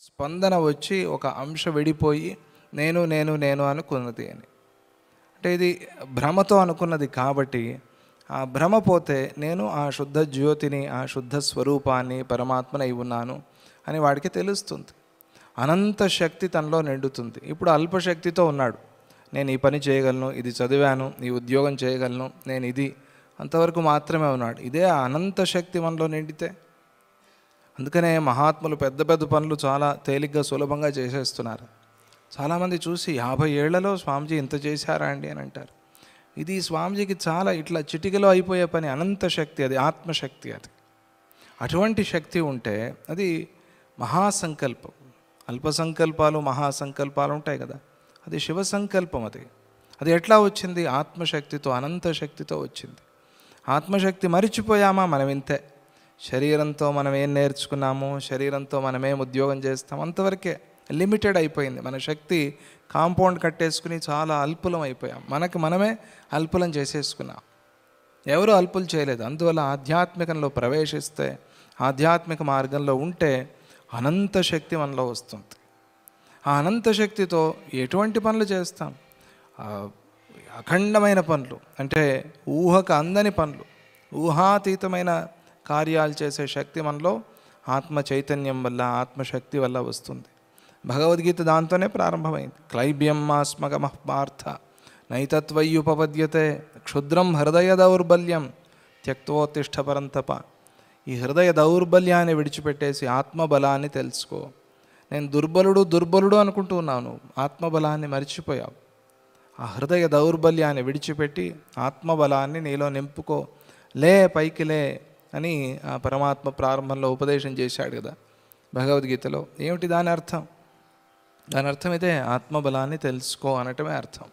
స్పందన వచ్చి ఒక అంశ విడిపోయి నేను నేను నేను అనుకున్నది అని. అంటే ఇది భ్రమతో అనుకున్నది కాబట్టి ఆ భ్రమ పోతే నేను ఆ శుద్ధ జ్యోతిని, ఆ శుద్ధ స్వరూపాన్ని, పరమాత్మనై ఉన్నాను అని వాడికి తెలుస్తుంది. అనంత శక్తి తనలో నిండుతుంది. ఇప్పుడు అల్పశక్తితో ఉన్నాడు. నేను ఈ పని చేయగలను, ఇది చదివాను, ఈ ఉద్యోగం చేయగలను, నేను ఇది అంతవరకు మాత్రమే ఉన్నాడు. ఇదే అనంత శక్తి మనలో నిండితే, అందుకనే మహాత్ములు పెద్ద పెద్ద పనులు చాలా తేలిగ్గా సులభంగా చేసేస్తున్నారు. చాలామంది చూసి 50 ఏళ్లలో స్వామీజీ ఇంత చేశారా అండి అని అంటారు. ఇది స్వామీజీకి చాలా ఇట్లా చిటికలో అయిపోయే పని. అనంత శక్తి, అది ఆత్మశక్తి. అది అటువంటి శక్తి ఉంటే అది మహాసంకల్పం. అల్ప సంకల్పాలు మహాసంకల్పాలు ఉంటాయి కదా, అది శివ సంకల్పం. అది ఎట్లా వచ్చింది? ఆత్మశక్తితో, అనంత శక్తితో వచ్చింది. ఆత్మశక్తి మరిచిపోయామా మనం ఇంతే. శరీరంతో మనం ఏం నేర్చుకున్నాము, శరీరంతో మనమేం ఉద్యోగం చేస్తాం, అంతవరకే లిమిటెడ్ అయిపోయింది మన శక్తి. కాంపౌండ్ కట్టేసుకుని చాలా అల్పులం అయిపోయాం. మనమే అల్పులం చేసేసుకున్నాం. ఎవరు అల్పులు చేయలేదు. అందువల్ల ఆధ్యాత్మికంలో ప్రవేశిస్తే, ఆధ్యాత్మిక మార్గంలో ఉంటే అనంత శక్తి మనలో వస్తుంది. ఆ అనంత శక్తితో ఎటువంటి పనులు చేస్తాం? అఖండమైన పనులు, అంటే ఊహకు అందని పనులు, ఊహాతీతమైన కార్యాలు చేసే శక్తి మనలో ఆత్మ చైతన్యం వల్ల, ఆత్మశక్తి వల్ల వస్తుంది. భగవద్గీత దాంతోనే ప్రారంభమైంది. క్లైబ్యం మాస్మగమః పార్థ నైతత్వయ్యుపపద్యతే క్షుద్రం హృదయ దౌర్బల్యం త్యక్తోత్తిష్ఠ పరంతప. ఈ హృదయ దౌర్బల్యాన్ని విడిచిపెట్టేసి ఆత్మబలాన్ని తెలుసుకో. నేను దుర్బలుడు అనుకుంటూ ఉన్నాను, ఆత్మబలాన్ని మర్చిపోయావు. ఆ హృదయ దౌర్బల్యాన్ని విడిచిపెట్టి ఆత్మబలాన్ని నీలో నింపుకో. లే, పైకి లే అని ఆ పరమాత్మ ప్రారంభంలో ఉపదేశం చేశాడు కదా భగవద్గీతలో. ఏమిటి దాని అర్థం? దాని అర్థం ఇదే, ఆత్మబలాన్ని తెలుసుకో అనటమే అర్థం.